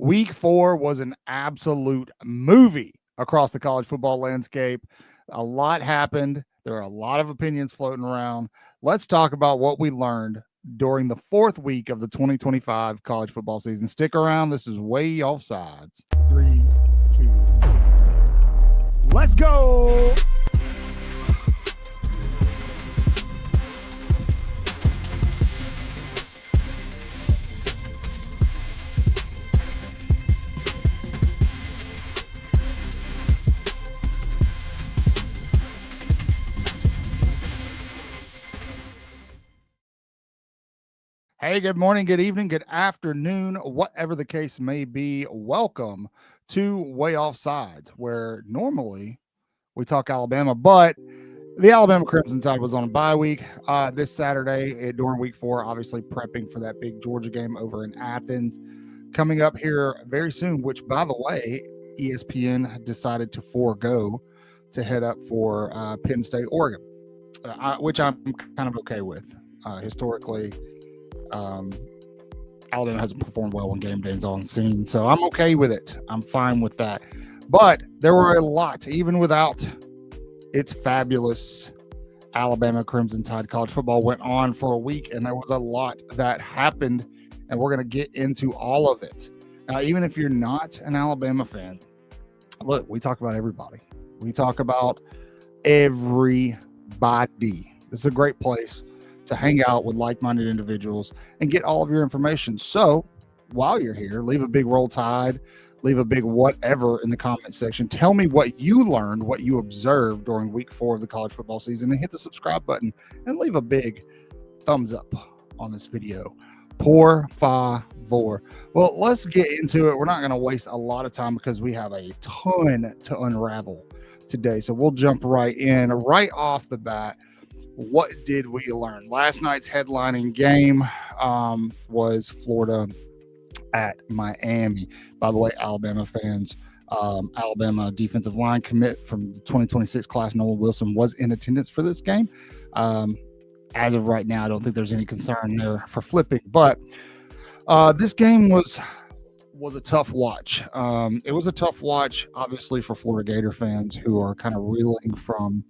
Week 4 was an absolute movie across the college football landscape. A lot happened. There are a lot of opinions floating around. Let's talk about what we learned during the fourth week of the 2025 college football season. Stick around. This is Way Offsides. 3, 2, let's go. Hey, good morning, good evening, good afternoon, whatever the case may be. Welcome to Way Offsides, where normally we talk Alabama, but the Alabama Crimson Tide was on a bye week this Saturday during week 4, obviously prepping for that big Georgia game over in Athens coming up here very soon, which, by the way, ESPN decided to forego to head up for Penn State, Oregon, which I'm kind of okay with. Historically, Alabama hasn't performed well when game day's on scene, so I'm okay with it. I'm fine with that. But there were a lot, even without its fabulous Alabama Crimson Tide. College football went on for a week, and there was a lot that happened, and we're going to get into all of it. Now, even if you're not an Alabama fan, look, we talk about everybody. We talk about everybody. This is a great place to hang out with like-minded individuals and get all of your information. So while you're here, leave a big Roll Tide, leave a big whatever in the comment section. Tell me what you learned, what you observed during week 4 of the college football season, and hit the subscribe button and leave a big thumbs up on this video. Por favor. Well, let's get into it. We're not going to waste a lot of time because we have a ton to unravel today. So we'll jump right in, right off the bat. What did we learn? Last night's headlining game was Florida at Miami. By the way, Alabama fans, Alabama defensive line commit from the 2026 class, Noah Wilson, was in attendance for this game. As of right now, I don't think there's any concern there for flipping, but this game was a tough watch. It was a tough watch, obviously, for Florida Gator fans who are kind of reeling from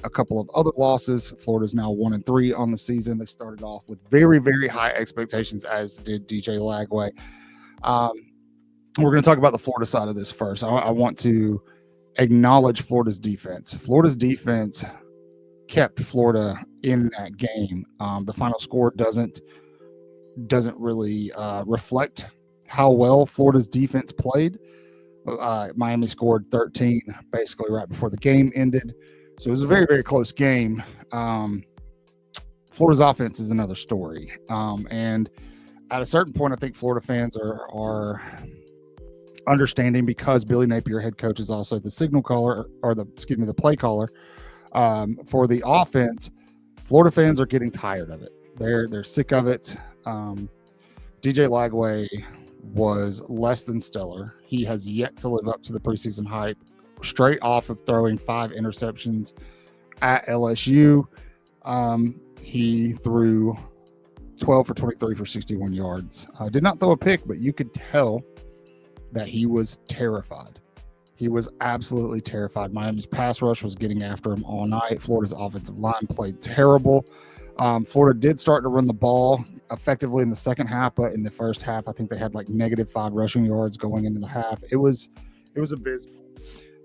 a couple of other losses. Florida's now 1-3 on the season. They started off with very, very high expectations, as did DJ Lagway. We're going to talk about the Florida side of this first. I want to acknowledge Florida's defense. Florida's defense kept Florida in that game. The final score doesn't really reflect how well Florida's defense played. Miami scored 13 basically right before the game ended. So it was a very, very close game. Florida's offense is another story. And at a certain point, I think Florida fans are understanding, because Billy Napier, head coach, is also the signal caller, or the play caller for the offense. Florida fans are getting tired of it. They're sick of it. DJ Lagway was less than stellar. He has yet to live up to the preseason hype, straight off of throwing 5 interceptions at LSU. He threw 12 for 23 for 61 yards. Did not throw a pick, but you could tell that he was terrified. He was absolutely terrified. Miami's pass rush was getting after him all night. Florida's offensive line played terrible. Florida did start to run the ball effectively in the second half, but in the first half, I think they had like -5 rushing yards going into the half. It was abysmal.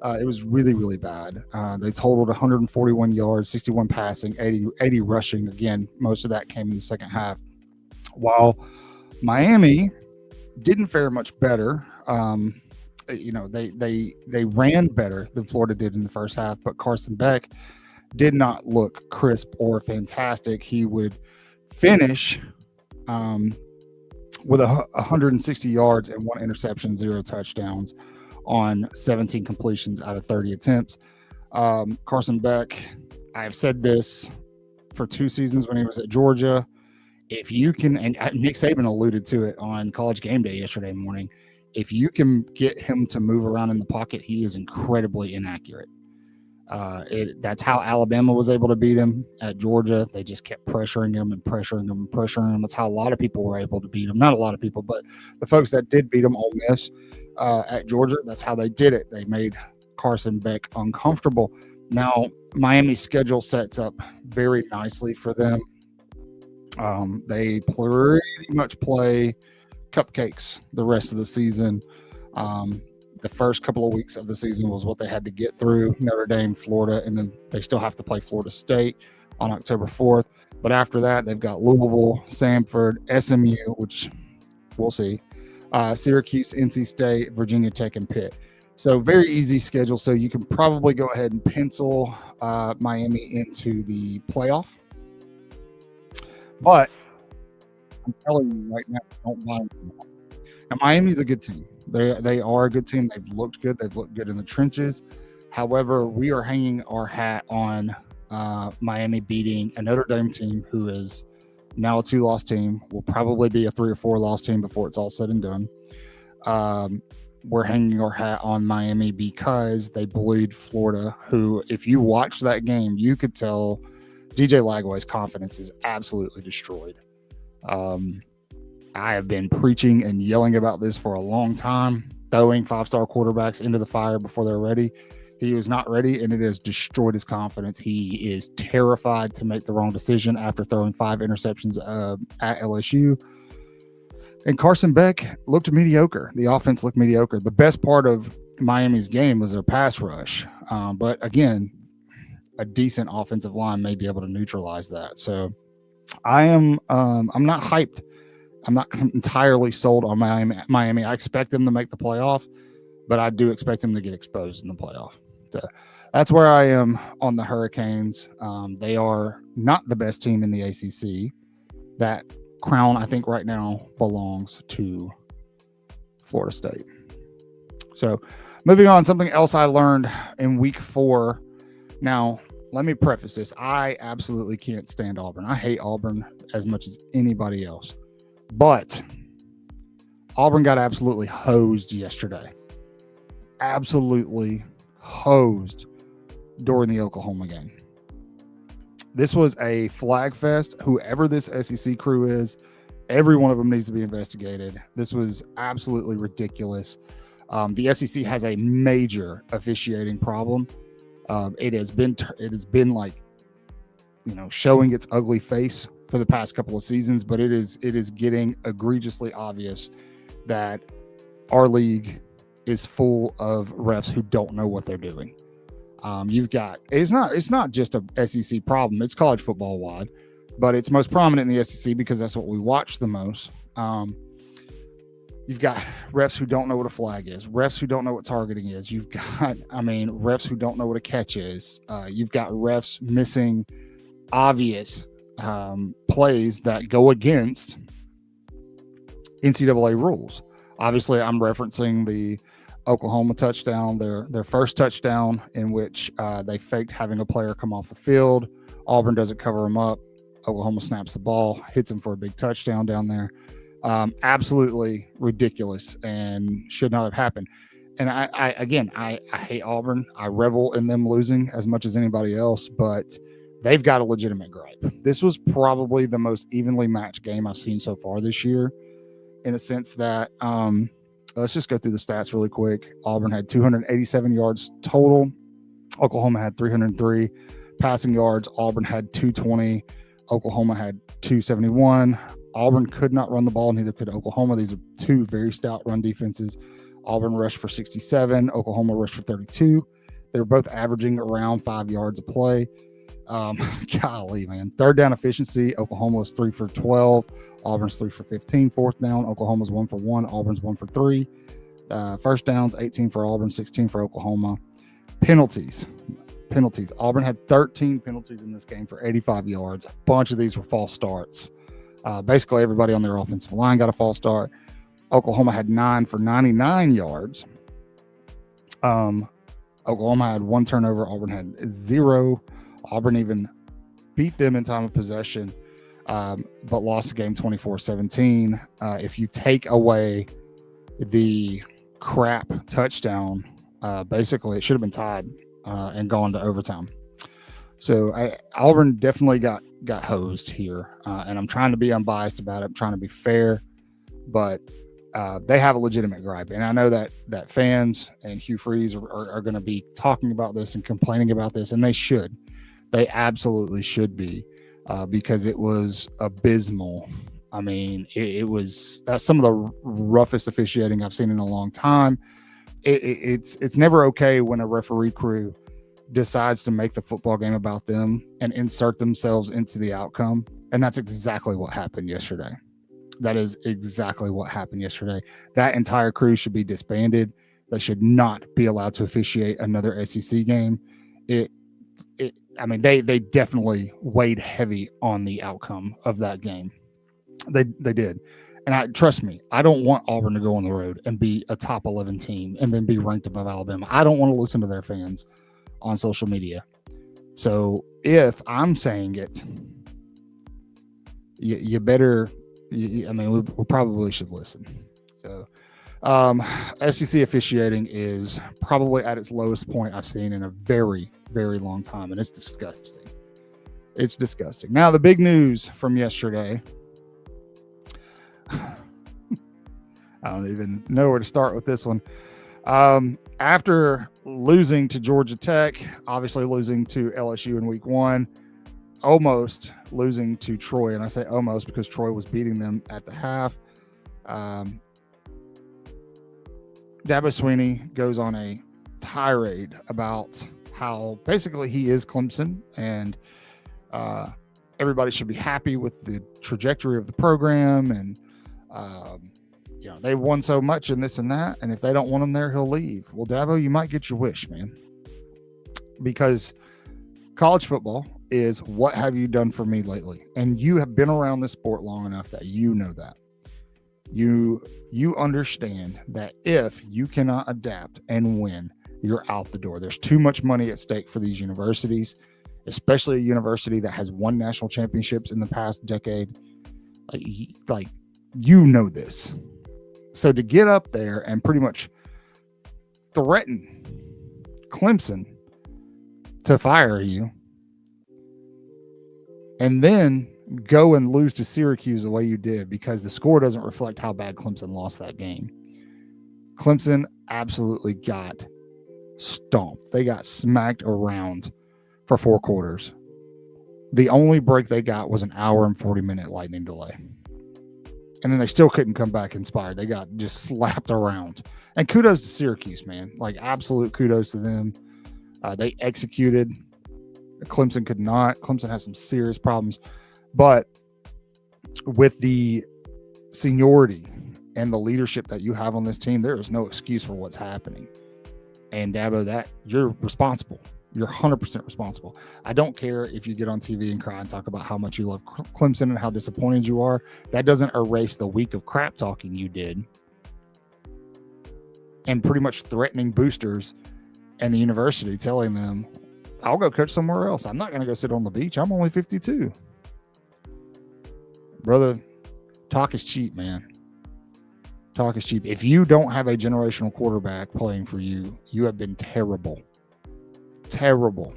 It was really, really bad. They totaled 141 yards, 61 passing, 80 rushing. Again, most of that came in the second half. While Miami didn't fare much better. They ran better than Florida did in the first half, but Carson Beck did not look crisp or fantastic. He would finish with 160 yards and 1 interception, 0 touchdowns on 17 completions out of 30 attempts. Carson Beck, I have said this for 2 seasons when he was at Georgia. If you can, and Nick Saban alluded to it on College Game Day yesterday morning, if you can get him to move around in the pocket, he is incredibly inaccurate. That's how Alabama was able to beat them at Georgia. They just kept pressuring them and pressuring them and pressuring them. That's how a lot of people were able to beat them. Not a lot of people, but the folks that did beat them, Ole Miss, at Georgia, that's how they did it. They made Carson Beck uncomfortable. Now, Miami's schedule sets up very nicely for them. They pretty much play cupcakes the rest of the season. The first couple of weeks of the season was what they had to get through: Notre Dame, Florida, and then they still have to play Florida State on October 4th. But after that, they've got Louisville, Samford, SMU, which we'll see, Syracuse, NC State, Virginia Tech, and Pitt. So very easy schedule. So you can probably go ahead and pencil Miami into the playoff. But I'm telling you right now, don't buy them. Now, Miami's a good team. They are a good team. They've looked good. They've looked good in the trenches. However, we are hanging our hat on Miami beating a Notre Dame team who is now a 2-loss team, will probably be a 3 or 4-loss team before it's all said and done. We're hanging our hat on Miami because they bullied Florida, who, if you watch that game, you could tell DJ Lagway's confidence is absolutely destroyed. I have been preaching and yelling about this for a long time, throwing 5-star quarterbacks into the fire before they're ready. He was not ready, and it has destroyed his confidence. He is terrified to make the wrong decision after throwing 5 interceptions at LSU. And Carson Beck looked mediocre. The offense looked mediocre. The best part of Miami's game was their pass rush. But again, a decent offensive line may be able to neutralize that. So I'm not hyped. I'm not entirely sold on Miami. I expect them to make the playoff, but I do expect them to get exposed in the playoff. So that's where I am on the Hurricanes. They are not the best team in the ACC. That crown, I think, right now belongs to Florida State. So moving on, something else I learned in week 4. Now, let me preface this. I absolutely can't stand Auburn. I hate Auburn as much as anybody else. But Auburn got absolutely hosed yesterday. Absolutely hosed during the Oklahoma game. This was a flag fest. Whoever this SEC crew is, every one of them needs to be investigated. This was absolutely ridiculous. The SEC has a major officiating problem. It has been like, showing its ugly face for the past couple of seasons, but it is getting egregiously obvious that our league is full of refs who don't know what they're doing. It's not just a SEC problem. It's college football wide, but it's most prominent in the SEC because that's what we watch the most. You've got refs who don't know what a flag is, refs who don't know what targeting is. You've got, refs who don't know what a catch is. You've got refs missing obvious plays that go against NCAA rules. Obviously, I'm referencing the Oklahoma touchdown, their first touchdown, in which they faked having a player come off the field. Auburn doesn't cover him up. Oklahoma snaps the ball, hits him for a big touchdown down there. Absolutely ridiculous and should not have happened. And I hate Auburn. I revel in them losing as much as anybody else, but they've got a legitimate gripe. This was probably the most evenly matched game I've seen so far this year, in a sense that let's just go through the stats really quick. Auburn had 287 yards total. Oklahoma had 303 passing yards. Auburn had 220. Oklahoma had 271. Auburn could not run the ball, neither could Oklahoma. These are two very stout run defenses. Auburn rushed for 67. Oklahoma rushed for 32. They were both averaging around 5 yards a play. Golly, man. Third down efficiency, Oklahoma was 3 for 12. Auburn's 3 for 15. Fourth down, Oklahoma's 1 for 1. Auburn's 1 for 3. First downs, 18 for Auburn, 16 for Oklahoma. Penalties. Auburn had 13 penalties in this game for 85 yards. A bunch of these were false starts. Basically, everybody on their offensive line got a false start. Oklahoma had 9 for 99 yards. Oklahoma had 1 turnover. Auburn had 0. Auburn even beat them in time of possession, but lost the game 24-17. If you take away the crap touchdown, basically it should have been tied and gone to overtime. So Auburn definitely got hosed here, and I'm trying to be unbiased about it. I'm trying to be fair, but they have a legitimate gripe, and I know that fans and Hugh Freeze are going to be talking about this and complaining about this, and they should. They absolutely should be, because it was abysmal. I mean, that's some of the roughest officiating I've seen in a long time. It's never okay when a referee crew decides to make the football game about them and insert themselves into the outcome. And that's exactly what happened yesterday. That is exactly what happened yesterday. That entire crew should be disbanded. They should not be allowed to officiate another SEC game. I mean, they definitely weighed heavy on the outcome of that game. They did. And trust me, I don't want Auburn to go on the road and be a top 11 team and then be ranked above Alabama. I don't want to listen to their fans on social media. So if I'm saying it, you better. I mean, we probably should listen. So, SEC officiating is probably at its lowest point I've seen in a very, very long time, and it's disgusting. It's disgusting. Now, the big news from yesterday. I don't even know where to start with this one. After losing to Georgia Tech, obviously losing to LSU in week 1, almost losing to Troy, and I say almost because Troy was beating them at the half. Dabo Swinney goes on a tirade about how basically he is Clemson, and everybody should be happy with the trajectory of the program, and they've won so much and this and that, and if they don't want him there, he'll leave. Well, Dabo, you might get your wish, man, because college football is what have you done for me lately? And you have been around this sport long enough that you know that. You understand that if you cannot adapt and win, you're out the door. There's too much money at stake for these universities, especially a university that has won national championships in the past decade. Like you know this. So to get up there and pretty much threaten Clemson to fire you, and then go and lose to Syracuse the way you did, because the score doesn't reflect how bad Clemson lost that game. Clemson absolutely got stomped. They got smacked around for 4 quarters. The only break they got was an hour and 40-minute lightning delay. And then they still couldn't come back inspired. They got just slapped around. And kudos to Syracuse, man. Like, absolute kudos to them. They executed. Clemson could not. Clemson has some serious problems. But with the seniority and the leadership that you have on this team, there is no excuse for what's happening. And Dabo, that you're responsible. You're 100% responsible. I don't care if you get on TV and cry and talk about how much you love Clemson and how disappointed you are. That doesn't erase the week of crap talking you did and pretty much threatening boosters and the university, telling them, I'll go coach somewhere else. I'm not going to go sit on the beach. I'm only 52. Brother, talk is cheap, man. Talk is cheap. If you don't have a generational quarterback playing for you, you have been terrible. Terrible.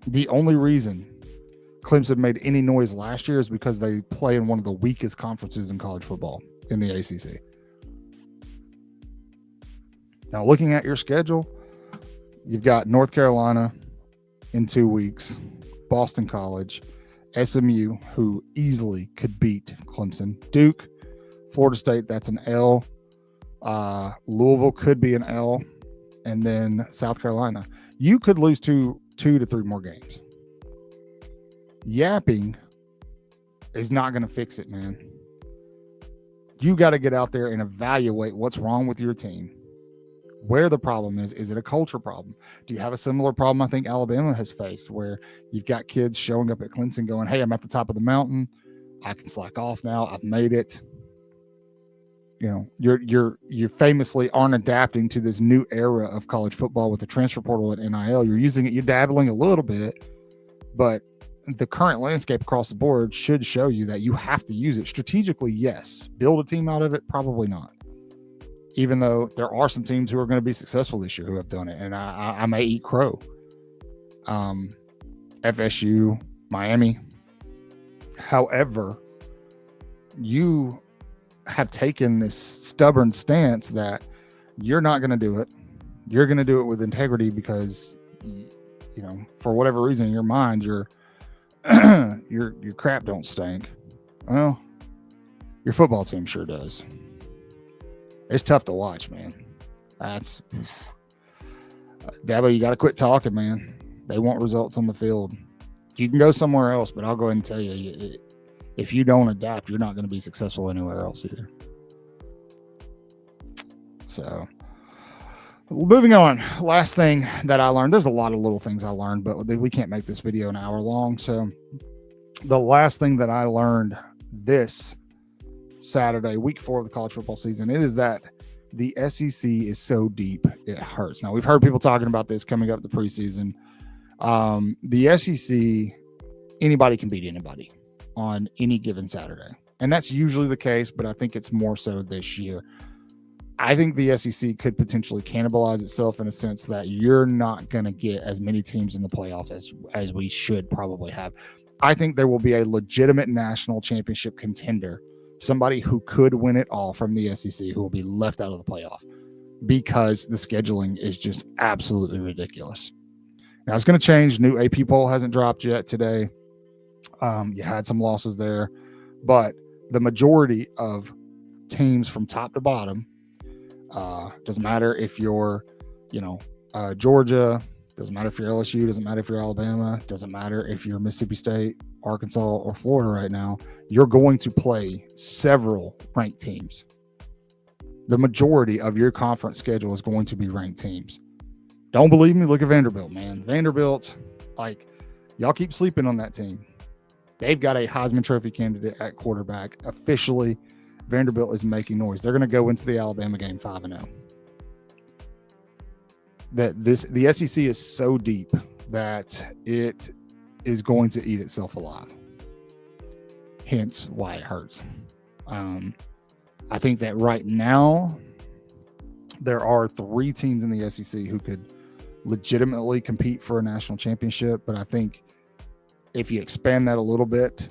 The only reason Clemson made any noise last year is because they play in one of the weakest conferences in college football, in the ACC. Now, looking at your schedule, you've got North Carolina in 2 weeks, Boston College, SMU, who easily could beat Clemson, Duke, Florida State, that's an L. Louisville could be an L. And then South Carolina. You could lose two to 3 more games. Yapping is not going to fix it, man. You got to get out there and evaluate what's wrong with your team. Where the problem is. Is it a culture problem? Do you have a similar problem I think Alabama has faced, where you've got kids showing up at Clemson going, hey, I'm at the top of the mountain. I can slack off now. I've made it. You know, you famously aren't adapting to this new era of college football with the transfer portal and NIL. You're using it, you're dabbling a little bit, but the current landscape across the board should show you that you have to use it strategically. Yes. Build a team out of it? Probably not. even though there are some teams who are going to be successful this year who have done it, and I may eat crow. FSU, Miami. However, you have taken this stubborn stance that you're not going to do it. You're going to do it with integrity because, for whatever reason in your mind, your crap don't stink. Well, your football team sure does. It's tough to watch, man. That's Dabo. You got to quit talking, man. They want results on the field. You can go somewhere else, but I'll go ahead and tell you, if you don't adapt, you're not going to be successful anywhere else either. So, moving on. Last thing that I learned. There's a lot of little things I learned, but we can't make this video an hour long. So, the last thing that I learned this Saturday, week 4 of the college football season, it is that the SEC is so deep it hurts. Now, we've heard people talking about this coming up the preseason. The SEC, anybody can beat anybody on any given Saturday. And that's usually the case, but I think it's more so this year. I think the SEC could potentially cannibalize itself in a sense that you're not going to get as many teams in the playoff as we should probably have. I think there will be a legitimate national championship contender, somebody who could win it all from the SEC, who will be left out of the playoff because the scheduling is just absolutely ridiculous. Now, it's going to change. New AP poll hasn't dropped yet today. You had some losses there, but the majority of teams from top to bottom, doesn't matter if you're, Georgia, doesn't matter if you're LSU, doesn't matter if you're Alabama, doesn't matter if you're Mississippi State, Arkansas, or Florida right now, you're going to play several ranked teams. The majority of your conference schedule is going to be ranked teams. Don't believe me? Look at Vanderbilt, man. Vanderbilt, y'all keep sleeping on that team. They've got a Heisman Trophy candidate at quarterback. Officially, Vanderbilt is making noise. They're going to go into the Alabama game 5-0. The SEC is so deep that it is going to eat itself alive. Hence why it hurts. I think that right now there are 3 teams in the SEC who could legitimately compete for a national championship, but I think if you expand that a little bit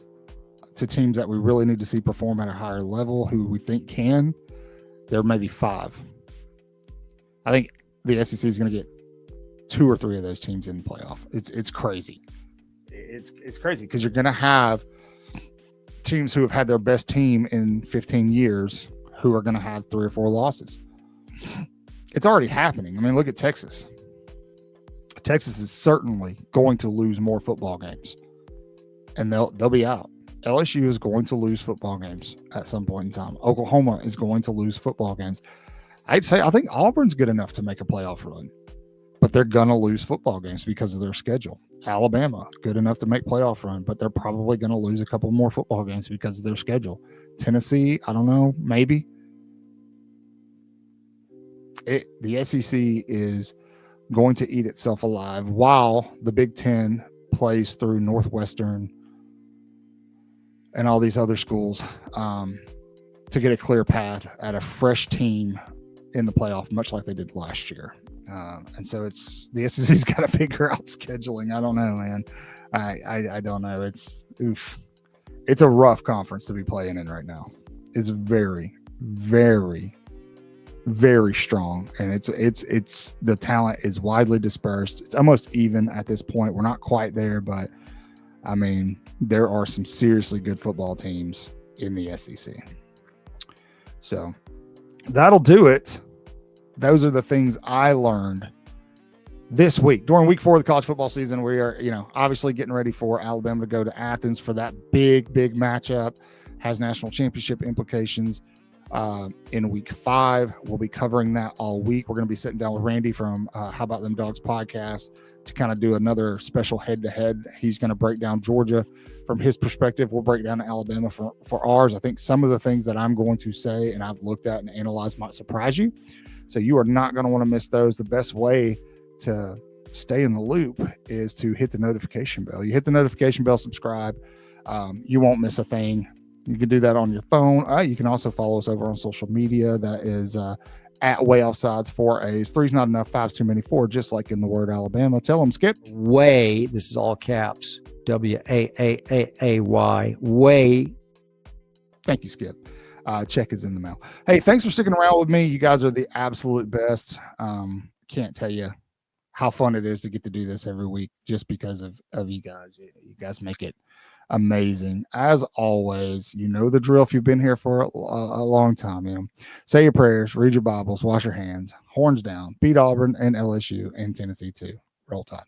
to teams that we really need to see perform at a higher level, who we think can, there may be 5. I think the SEC is going to get 2 or 3 of those teams in the playoff. It's crazy. It's crazy because you're going to have teams who have had their best team in 15 years who are going to have 3 or 4 losses. It's already happening. I mean, look at Texas. Texas is certainly going to lose more football games, and they'll be out. LSU is going to lose football games at some point in time. Oklahoma is going to lose football games. I think Auburn's good enough to make a playoff run, but they're going to lose football games because of their schedule. Alabama, good enough to make playoff run, but they're probably going to lose a couple more football games because of their schedule. Tennessee, I don't know, maybe. The SEC is going to eat itself alive while the Big Ten plays through Northwestern and all these other schools to get a clear path at a fresh team in the playoff, much like they did last year. And so it's the SEC's got to figure out scheduling. I don't know, man. I don't know. It's a rough conference to be playing in right now. It's very, very, very strong, and it's the talent is widely dispersed. It's almost even at this point. We're not quite there, but I mean, there are some seriously good football teams in the SEC. So that'll do it. Those are the things I learned this week. During week 4 of the college football season, we are, obviously getting ready for Alabama to go to Athens for that big matchup. Has national championship implications. In week 5, we'll be covering that all week. We're going to be sitting down with Randy from How About Them Dogs podcast to kind of do another special head-to-head. He's going to break down Georgia from his perspective. We'll break down Alabama for ours. I think some of the things that I'm going to say and I've looked at and analyzed might surprise you. So you are not going to want to miss those. The best way to stay in the loop is to hit the notification bell. You hit the notification bell, subscribe. You won't miss a thing. You can do that on your phone. You can also follow us over on social media. That is at way offsides, 4 A's. 3's not enough, 5's too many, 4, just like in the word Alabama. Tell them, Skip. Way, this is all caps, W-A-A-A-A-Y, way. Thank you, Skip. Check is in the mail. Hey, thanks for sticking around with me. You guys are the absolute best. Can't tell you how fun it is to get to do this every week just because of you guys. You guys make it amazing. As always, you know the drill if you've been here for a long time. You know, say your prayers, read your Bibles, wash your hands, horns down, beat Auburn and LSU and Tennessee too. Roll Tide.